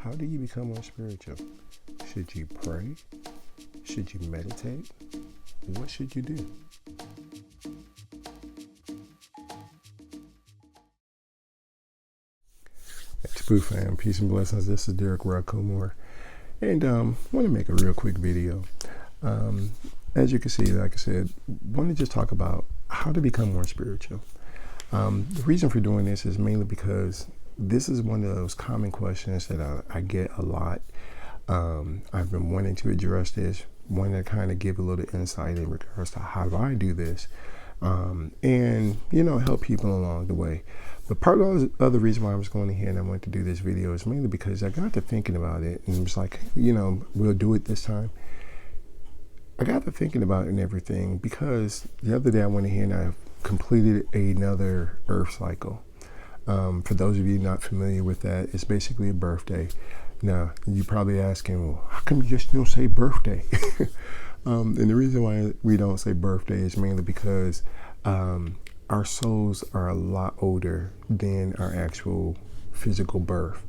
How do you become more spiritual? Should you pray? Should you meditate? What should you do? Boo fam, peace and blessings. This is Derric, Rau Khu, and I want to make a real quick video. As you can see, like I said, want to just talk about how to become more spiritual. The reason for doing this is mainly because this is one of those common questions that I get a lot. I've been wanting to address this, wanting to kind of give a little insight in regards to how do I do this, and help people along the way. But part of the other reason why I was going ahead and I wanted to do this video is mainly because I got to thinking about it, and it was like, we'll do it this time. I got to thinking about it and everything because the other day I went ahead and I completed another Earth cycle. For those of you not familiar with that, it's basically a birthday. Now, you're probably asking, well, how come you just don't say birthday? And the reason why we don't say birthday is mainly because our souls are a lot older than our actual physical birth.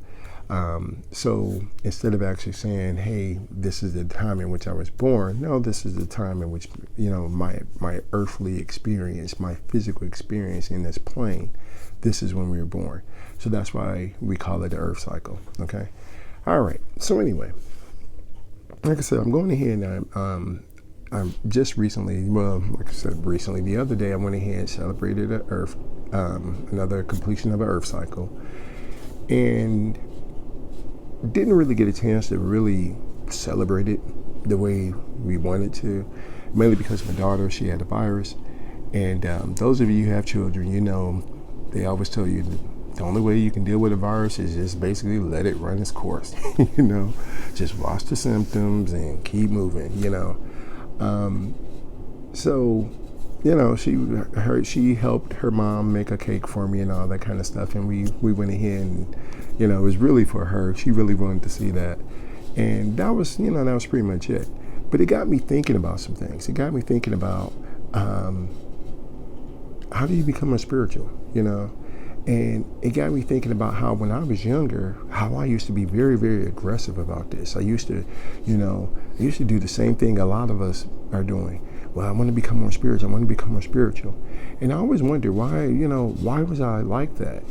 So instead of actually saying, hey, this is the time in which I was born, no, this is the time in which, my earthly experience, my physical experience in this plane, this is when we were born. So that's why we call it the Earth cycle, okay? All right, so anyway, like I said, I'm going ahead and I'm just recently, the other day I went ahead and celebrated another completion of an Earth cycle, and didn't really get a chance to really celebrate it the way we wanted to, mainly because my daughter, she had a virus, and those of you who have children, they always tell you the only way you can deal with a virus is just basically let it run its course. Just watch the symptoms and keep moving. So she helped her mom make a cake for me and all that kind of stuff, and we went ahead and it was really for her. She really wanted to see that, and that was pretty much it. But it got me thinking about some things. It got me thinking about how do you become a spiritual, and it got me thinking about how when I was younger, how I used to be very, very aggressive about this. I used to do the same thing a lot of us are doing. Well, I want to become more spiritual. I want to become more spiritual. And I always wondered why, why was I like that?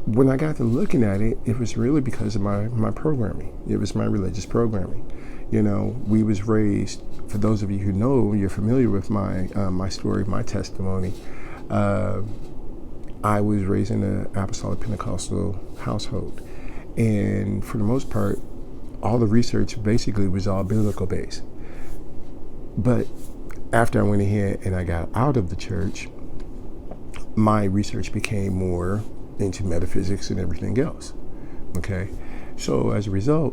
When I got to looking at it, it was really because of my programming. It was my religious programming. We was raised, for those of you who know, you're familiar with my story, my testimony. I was raised in an apostolic Pentecostal household. And for the most part, all the research basically was all biblical based. But after I went ahead and I got out of the church, my research became more into metaphysics and everything else. Okay? So as a result,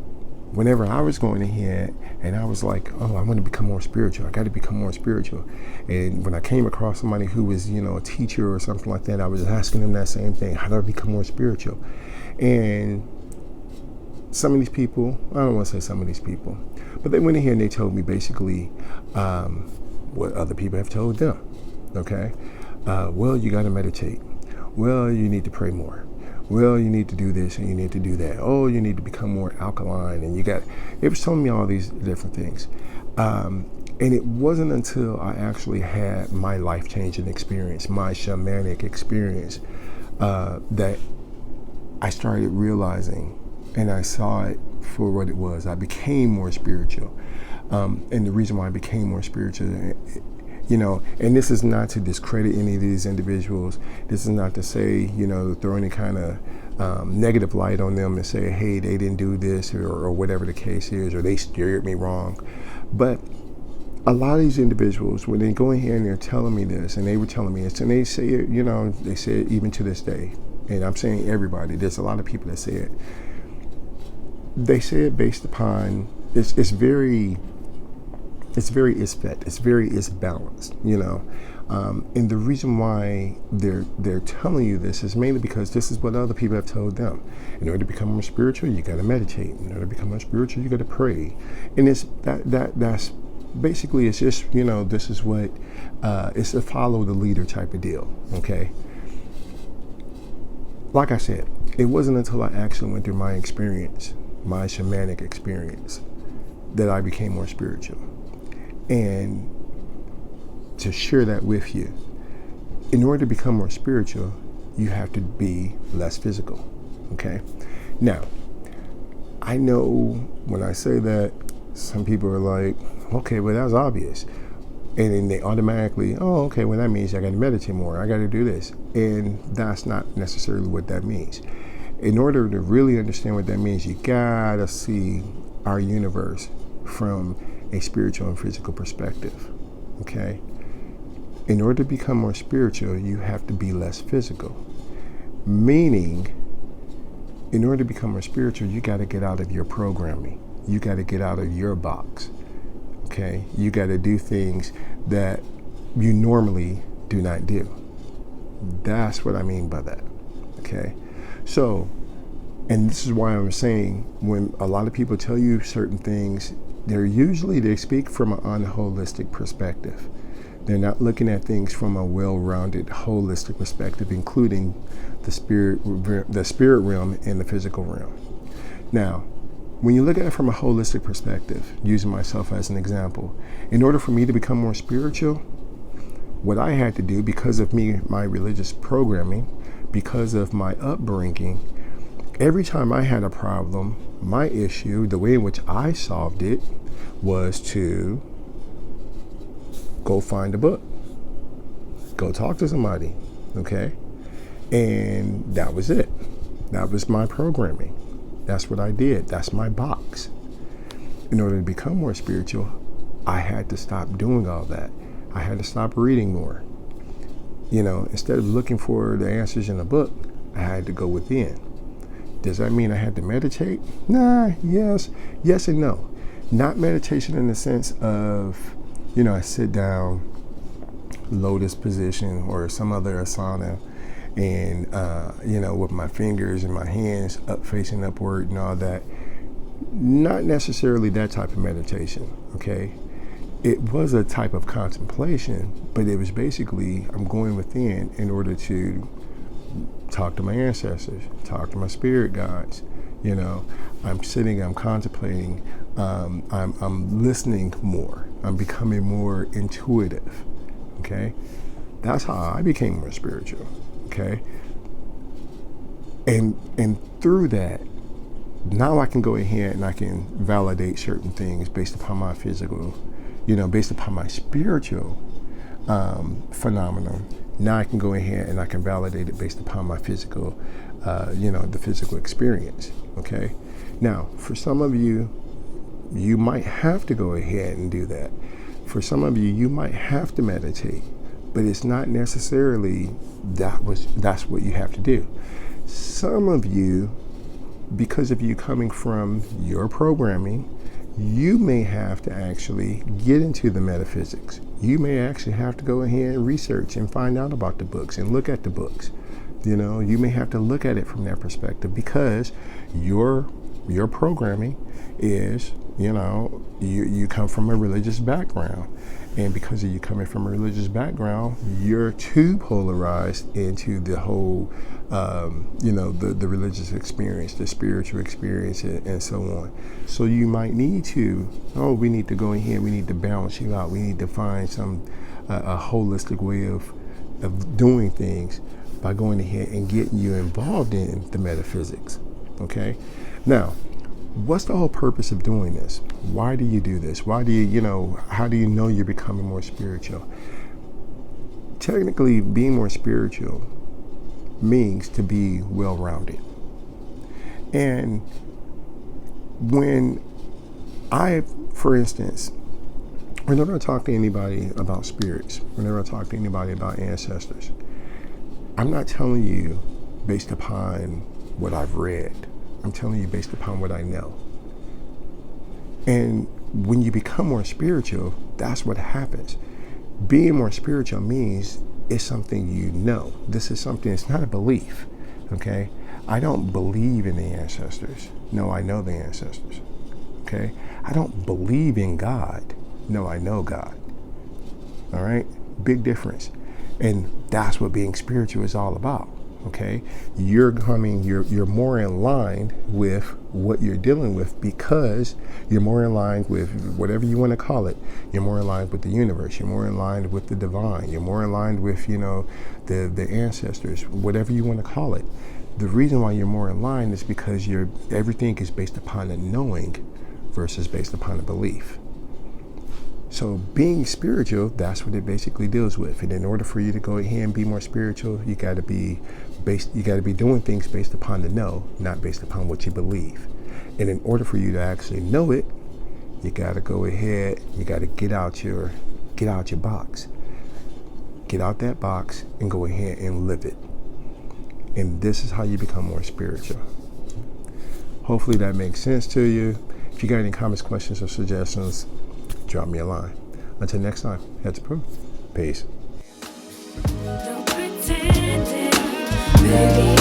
whenever I was going ahead and I was like, oh, I want to become more spiritual. I got to become more spiritual. And when I came across somebody who was, a teacher or something like that, I was asking them that same thing. How do I become more spiritual? And some of these people, I don't want to say some of these people, but they went in here and they told me basically what other people have told them. Okay? Well, you got to meditate. Well, you need to pray more. Well, you need to do this and you need to do that. Oh, you need to become more alkaline. And it was telling me all these different things. And it wasn't until I actually had my life-changing experience, my shamanic experience, that I started realizing and I saw it for what it was. I became more spiritual. And the reason why I became more spiritual, and this is not to discredit any of these individuals. This is not to say, throw any kind of negative light on them and say, hey, they didn't do this or whatever the case is, or they steered me wrong. But a lot of these individuals, when they go in here and they're telling me this, and they were telling me this, and they say it, they say it even to this day. And I'm saying everybody, there's a lot of people that say it. They say it based upon, it's very balanced, and the reason why they're telling you this is mainly because this is what other people have told them. In order to become more spiritual, you got to meditate. In order to become more spiritual, you got to pray. And it's that's basically, it's just this is what it's a follow the leader type of deal. Okay. Like I said, it wasn't until I actually went through my experience, my shamanic experience, that I became more spiritual. And to share that with you, in order to become more spiritual, you have to be less physical, okay? Now, I know when I say that, some people are like, okay, well, that's obvious. And then they automatically, oh, okay, well, that means I got to meditate more. I got to do this. And that's not necessarily what that means. In order to really understand what that means, you got to see our universe from a spiritual and physical perspective, okay? In order to become more spiritual, you have to be less physical. Meaning, in order to become more spiritual, you got to get out of your programming. You got to get out of your box, okay? You got to do things that you normally do not do. That's what I mean by that, okay? So, and this is why I'm saying, when a lot of people tell you certain things, they speak from an unholistic perspective. They're not looking at things from a well-rounded, holistic perspective, including the spirit realm and the physical realm. Now, when you look at it from a holistic perspective, using myself as an example, in order for me to become more spiritual, what I had to do, because of my religious programming, because of my upbringing, every time I had a problem, my issue, the way in which I solved it, was to go find a book, go talk to somebody, okay? And that was it. That was my programming. That's what I did. That's my box. In order to become more spiritual, I had to stop doing all that. I had to stop reading more. You know, instead of looking for the answers in a book, I had to go within. Does that mean I had to meditate? Nah, yes and no. Not meditation in the sense of, you know, I sit down, lotus position or some other asana, and, you know, with my fingers and my hands up facing upward and all that. Not necessarily that type of meditation, okay? It was a type of contemplation, but it was basically, I'm going within in order to talk to my ancestors, talk to my spirit guides. You know, I'm sitting, I'm contemplating, I'm listening more. I'm becoming more intuitive, okay? That's how I became more spiritual, okay? And through that, now I can go ahead and I can validate certain things based upon my physical, you know, based upon my spiritual phenomenon. Now I can go ahead and I can validate it based upon my physical, you know, the physical experience, okay? Now, for some of you, you might have to go ahead and do that. For some of you, you might have to meditate, but it's not necessarily that's what you have to do. Some of you, because of you coming from your programming, you may have to actually get into the metaphysics. You may actually have to go ahead and research and find out about the books and look at the books. You know, you may have to look at it from that perspective because your programming is, you know, you come from a religious background. And because of you coming from a religious background, you're too polarized into the whole, you know, the religious experience, the spiritual experience, and so on. So you might need to, we need to go in here, we need to balance you out. We need to find a holistic way of doing things by going ahead and getting you involved in the metaphysics, okay? Now, what's the whole purpose of doing this? Why do you do this? Why do you know, how do you know you're becoming more spiritual? Technically, being more spiritual means to be well-rounded. And when for instance, whenever I talk to anybody about spirits, whenever I talk to anybody about ancestors, I'm not telling you based upon what I've read. I'm telling you based upon what I know. And when you become more spiritual, that's what happens. Being more spiritual means it's something you know. This is something, it's not a belief, okay? I don't believe in the ancestors. No, I know the ancestors, okay? I don't believe in God. No, I know God, all right? Big difference. And that's what being spiritual is all about, Okay, you're more in line with what you're dealing with, because you're more in line with whatever you want to call it. You're more in line with the universe. You're more in line with the divine. You're more in line with, you know, the ancestors, whatever you want to call it. The reason why you're more in line is because everything is based upon a knowing versus based upon a belief. So being spiritual, that's what it basically deals with. And in order for you to go ahead and be more spiritual, you got to be doing things based upon the know, not based upon what you believe. And in order for you to actually know it, you got to go ahead, you got to get out your box. Get out that box and go ahead and live it. And this is how you become more spiritual. Hopefully that makes sense to you. If you got any comments, questions, or suggestions, drop me a line. Until next time, heads approved. Peace. Don't pretend it, baby.